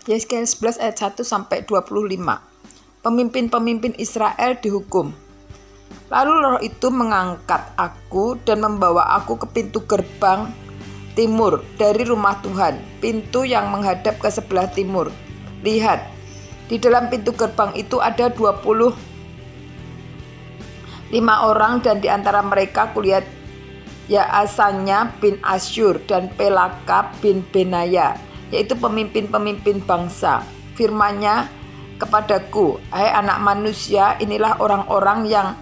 Yesaya 11 ayat 1-25. Pemimpin-pemimpin Israel dihukum. Lalu roh itu mengangkat aku dan membawa aku ke pintu gerbang timur dari rumah Tuhan, pintu yang menghadap ke sebelah timur. Lihat, di dalam pintu gerbang itu ada 25 orang, dan di antara mereka kulihat Yaasanya bin Asyur dan Pelaka bin Benaya, yaitu pemimpin-pemimpin bangsa. Firman-Nya kepadaku, hai anak manusia, inilah orang-orang yang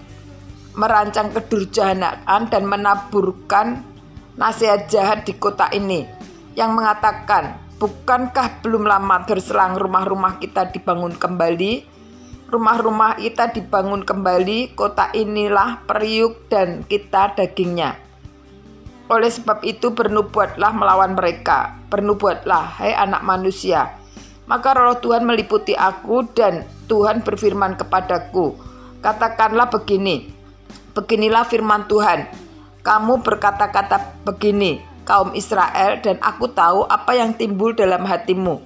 merancang kedurjanaan dan menaburkan nasihat jahat di kota ini, yang mengatakan, bukankah belum lama berselang rumah-rumah kita dibangun kembali? Rumah-rumah kita dibangun kembali, kota inilah periuk dan kita dagingnya. Oleh sebab itu bernubuatlah melawan mereka, bernubuatlah, hai anak manusia. Maka roh Tuhan meliputi aku, dan Tuhan berfirman kepadaku, katakanlah begini, beginilah firman Tuhan, kamu berkata-kata begini, kaum Israel, dan aku tahu apa yang timbul dalam hatimu.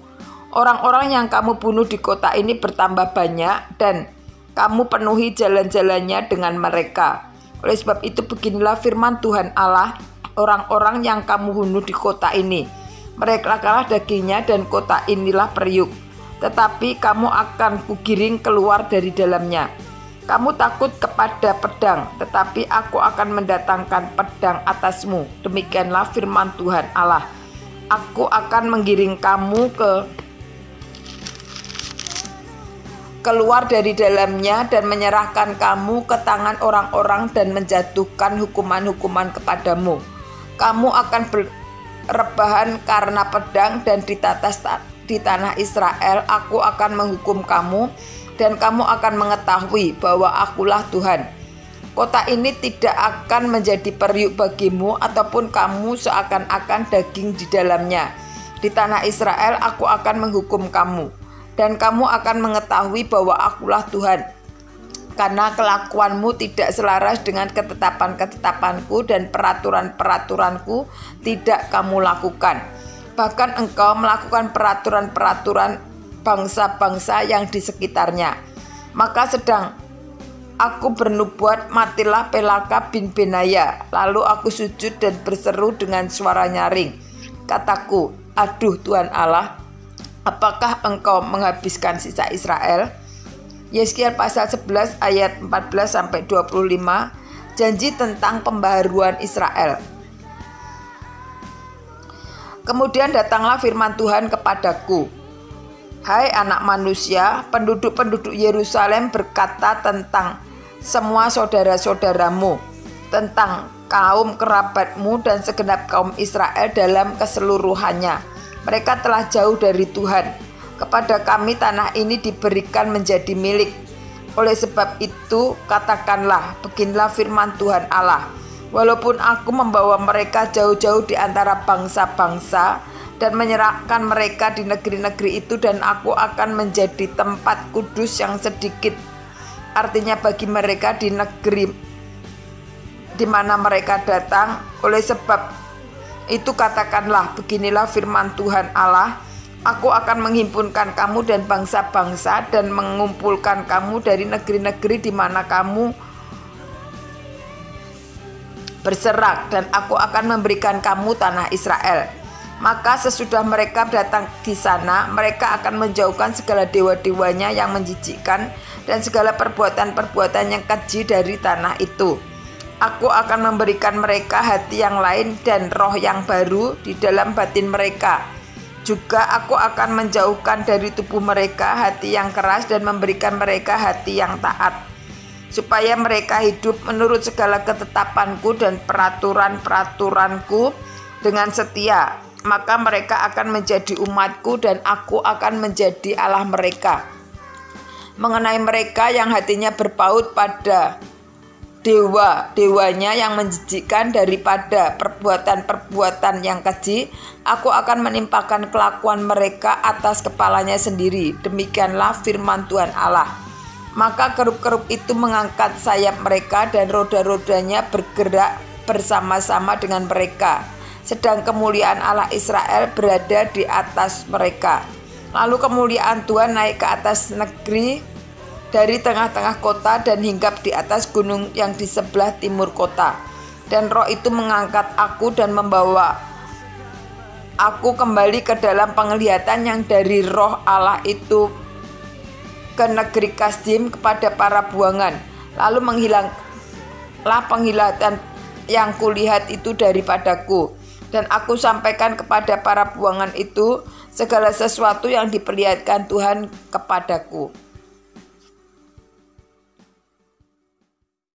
Orang-orang yang kamu bunuh di kota ini bertambah banyak, dan kamu penuhi jalan-jalannya dengan mereka. Oleh sebab itu beginilah firman Tuhan Allah, orang-orang yang kamu bunuh di kota ini, mereka kalah dagingnya, dan kota inilah periuk. Tetapi kamu akan kugiring keluar dari dalamnya. Kamu takut kepada pedang, tetapi aku akan mendatangkan pedang atasmu. Demikianlah firman Tuhan Allah. Aku akan menggiring kamu keluar dari dalamnya dan menyerahkan kamu ke tangan orang-orang dan menjatuhkan hukuman-hukuman kepadamu. Kamu akan rebahan karena pedang, dan di tanah Israel aku akan menghukum kamu, dan kamu akan mengetahui bahwa akulah Tuhan. Kota ini tidak akan menjadi periuk bagimu, ataupun kamu seakan-akan daging di dalamnya. Di tanah Israel aku akan menghukum kamu, dan kamu akan mengetahui bahwa akulah Tuhan. Karena kelakuanmu tidak selaras dengan ketetapan-ketetapanku dan peraturan-peraturanku tidak kamu lakukan. Bahkan engkau melakukan peraturan-peraturan bangsa-bangsa yang di sekitarnya. Maka sedang aku bernubuat, matilah Pelaka bin Benaya. Lalu aku sujud dan berseru dengan suara nyaring. Kataku, aduh Tuhan Allah, apakah engkau menghabiskan sisa Israel? Yesaya pasal 11 ayat 14-25, janji tentang pembaharuan Israel. Kemudian datanglah firman Tuhan kepadaku, hai anak manusia, penduduk-penduduk Yerusalem berkata tentang semua saudara-saudaramu, tentang kaum kerabatmu dan segenap kaum Israel dalam keseluruhannya. Mereka telah jauh dari Tuhan. Kepada kami tanah ini diberikan menjadi milik. Oleh sebab itu katakanlah, beginilah firman Tuhan Allah, walaupun aku membawa mereka jauh-jauh di antara bangsa-bangsa dan menyerahkan mereka di negeri-negeri itu, dan aku akan menjadi tempat kudus yang sedikit, artinya bagi mereka di negeri di mana mereka datang. Oleh sebab itu katakanlah, beginilah firman Tuhan Allah, aku akan menghimpunkan kamu dan bangsa-bangsa dan mengumpulkan kamu dari negeri-negeri di mana kamu berserak, dan aku akan memberikan kamu tanah Israel. Maka sesudah mereka datang di sana, mereka akan menjauhkan segala dewa-dewanya yang menjijikkan dan segala perbuatan-perbuatan yang keji dari tanah itu. Aku akan memberikan mereka hati yang lain dan roh yang baru di dalam batin mereka. Juga aku akan menjauhkan dari tubuh mereka hati yang keras dan memberikan mereka hati yang taat, supaya mereka hidup menurut segala ketetapanku dan peraturan-peraturanku dengan setia. Maka mereka akan menjadi umatku dan aku akan menjadi Allah mereka. Mengenai mereka yang hatinya berpaut pada dewa-dewanya yang menjijikkan daripada perbuatan-perbuatan yang keji, aku akan menimpakan kelakuan mereka atas kepalanya sendiri. Demikianlah firman Tuhan Allah. Maka kerub-kerub itu mengangkat sayap mereka dan roda-rodanya bergerak bersama-sama dengan mereka, sedang kemuliaan Allah Israel berada di atas mereka. Lalu kemuliaan Tuhan naik ke atas negeri dari tengah-tengah kota dan hinggap di atas gunung yang di sebelah timur kota. Dan roh itu mengangkat aku dan membawa aku kembali ke dalam penglihatan yang dari roh Allah itu ke negeri Kasdim kepada para buangan. Lalu menghilanglah penglihatan yang kulihat itu daripadaku. Dan aku sampaikan kepada para buangan itu segala sesuatu yang diperlihatkan Tuhan kepadaku.